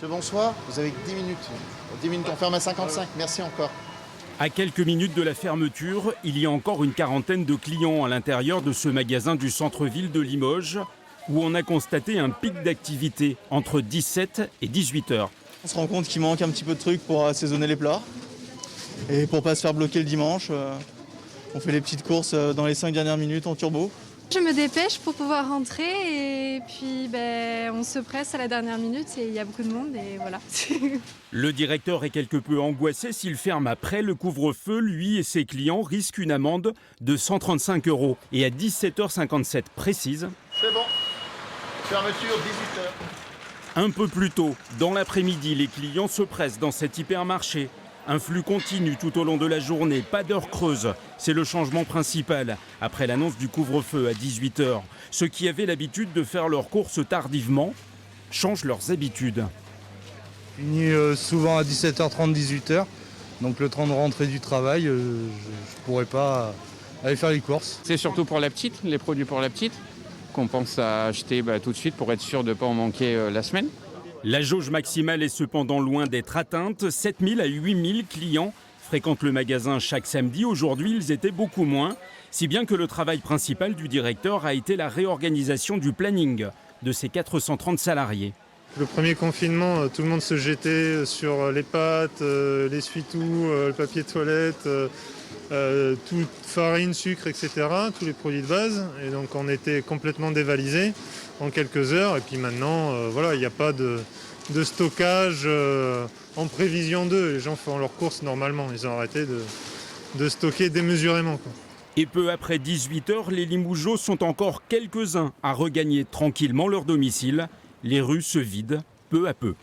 Monsieur, bonsoir. Vous avez 10 minutes. 10 minutes, on ferme à 55. Merci encore. À quelques minutes de la fermeture, il y a encore une quarantaine de clients à l'intérieur de ce magasin du centre-ville de Limoges, où on a constaté un pic d'activité entre 17 et 18 heures. On se rend compte qu'il manque un petit peu de trucs pour assaisonner les plats. Et pour pas se faire bloquer le dimanche, on fait les petites courses dans les 5 dernières minutes en turbo. Je me dépêche pour pouvoir rentrer et puis on se presse à la dernière minute et il y a beaucoup de monde et voilà. Le directeur est quelque peu angoissé. S'il ferme après le couvre-feu, lui et ses clients risquent une amende de 135 €. Et à 17h57 précise, C'est bon. Fermeture 18h. un peu plus tôt, dans l'après-midi, les clients se pressent dans cet hypermarché. Un flux continu tout au long de la journée, pas d'heure creuse. C'est le changement principal après l'annonce du couvre-feu à 18h. Ceux qui avaient l'habitude de faire leurs courses tardivement changent leurs habitudes. Fini souvent à 17h30, 18h. Donc le temps de rentrer du travail, je ne pourrais pas aller faire les courses. C'est surtout pour la petite, les produits pour la petite, qu'on pense à acheter tout de suite pour être sûr de ne pas en manquer la semaine. La jauge maximale est cependant loin d'être atteinte. 7 000 à 8 000 clients fréquentent le magasin chaque samedi. Aujourd'hui, ils étaient beaucoup moins, si bien que le travail principal du directeur a été la réorganisation du planning de ses 430 salariés. Le premier confinement, tout le monde se jetait sur les pâtes, l'essuie-tout, le papier toilette, toute farine, sucre, etc., tous les produits de base. Et donc on était complètement dévalisés en quelques heures. Et puis maintenant, il n'y a pas de stockage en prévision d'eux. Les gens font leurs courses normalement. Ils ont arrêté de stocker démesurément, quoi. Et peu après 18h, les Limougeaux sont encore quelques-uns à regagner tranquillement leur domicile. Les rues se vident peu à peu.